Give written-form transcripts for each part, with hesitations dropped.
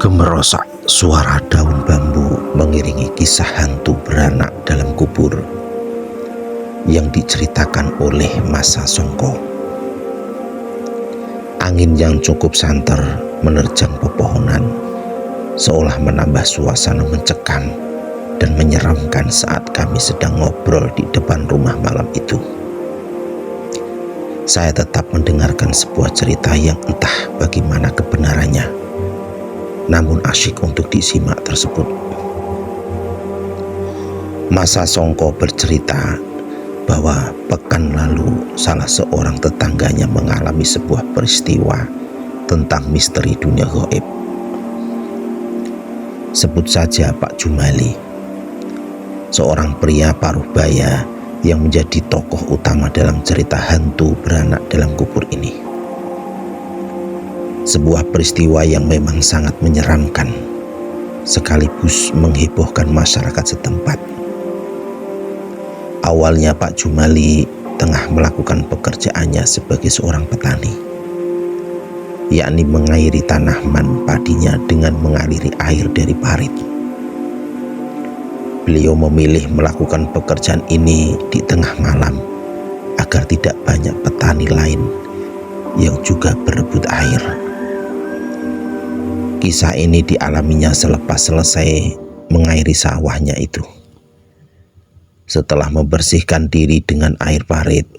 Gemerosak suara daun bambu mengiringi kisah hantu beranak dalam kubur yang diceritakan oleh Masa Songko. Angin yang cukup santer menerjang pepohonan, seolah menambah suasana mencekam dan menyeramkan saat kami sedang ngobrol di depan rumah malam itu. Saya tetap mendengarkan sebuah cerita yang entah bagaimana kebenarannya, namun asyik untuk disimak tersebut. Masa Songko bercerita bahwa pekan lalu salah seorang tetangganya mengalami sebuah peristiwa tentang misteri dunia gaib. Sebut saja Pak Jumali, seorang pria paruh baya yang menjadi tokoh utama dalam cerita hantu beranak dalam kubur ini. Sebuah peristiwa yang memang sangat menyeramkan, sekaligus menghebohkan masyarakat setempat. Awalnya Pak Jumali tengah melakukan pekerjaannya sebagai seorang petani, yakni mengairi tanaman padinya dengan mengaliri air dari parit. Beliau memilih melakukan pekerjaan ini di tengah malam agar tidak banyak petani lain yang juga berebut air. Kisah ini dialaminya selepas selesai mengairi sawahnya itu. Setelah membersihkan diri dengan air parit,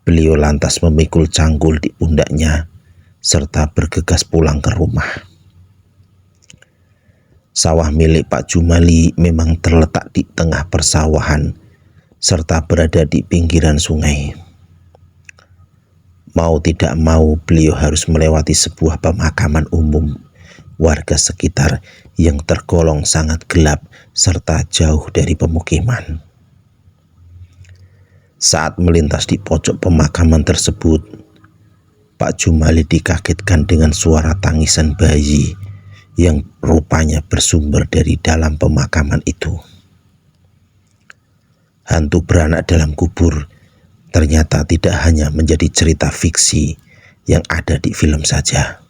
beliau lantas memikul cangkul di pundaknya serta bergegas pulang ke rumah. Sawah milik Pak Jumali memang terletak di tengah persawahan serta berada di pinggiran sungai. Mau tidak mau beliau harus melewati sebuah pemakaman umum warga sekitar yang tergolong sangat gelap serta jauh dari pemukiman. Saat melintas di pojok pemakaman tersebut, Pak Jumali dikagetkan dengan suara tangisan bayi yang rupanya bersumber dari dalam pemakaman itu. Hantu beranak dalam kubur ternyata tidak hanya menjadi cerita fiksi yang ada di film saja.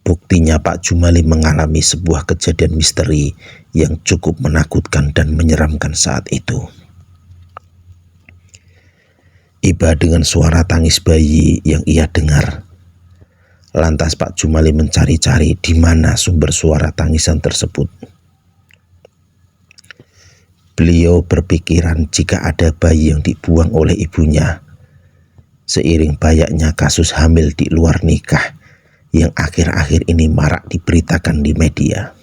Buktinya Pak Jumali mengalami sebuah kejadian misteri yang cukup menakutkan dan menyeramkan saat itu. Iba dengan suara tangis bayi yang ia dengar, lantas Pak Jumali mencari-cari di mana sumber suara tangisan tersebut. Beliau berpikiran jika ada bayi yang dibuang oleh ibunya, seiring banyaknya kasus hamil di luar nikah yang akhir-akhir ini marak diberitakan di media.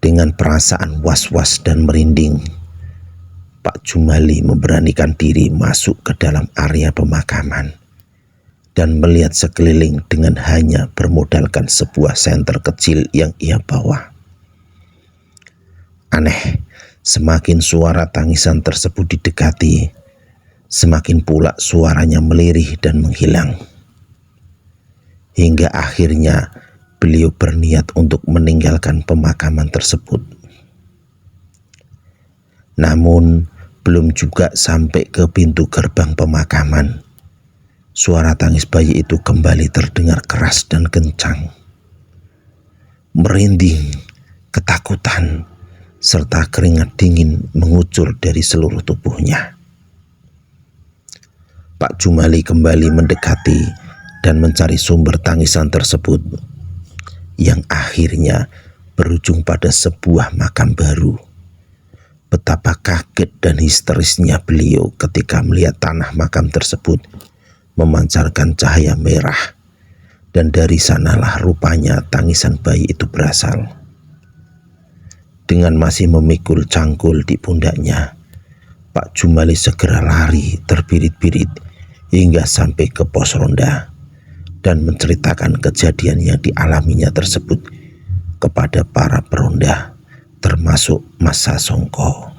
Dengan perasaan was-was dan merinding, Pak Jumali memberanikan diri masuk ke dalam area pemakaman dan melihat sekeliling dengan hanya bermodalkan sebuah senter kecil yang ia bawa. Aneh, semakin suara tangisan tersebut didekati, semakin pula suaranya melirih dan menghilang. Hingga akhirnya beliau berniat untuk meninggalkan pemakaman tersebut. Namun, belum juga sampai ke pintu gerbang pemakaman, suara tangis bayi itu kembali terdengar keras dan kencang. Merinding, ketakutan, serta keringat dingin mengucur dari seluruh tubuhnya. Pak Jumali kembali mendekati dan mencari sumber tangisan tersebut, yang akhirnya berujung pada sebuah makam baru. Betapa kaget dan histerisnya beliau ketika melihat tanah makam tersebut memancarkan cahaya merah, dan dari sanalah rupanya tangisan bayi itu berasal. Dengan masih memikul cangkul di pundaknya, Pak Jumali segera lari terbirit-birit hingga sampai ke pos ronda dan menceritakan kejadian yang dialaminya tersebut kepada para peronda, termasuk Masa Songko.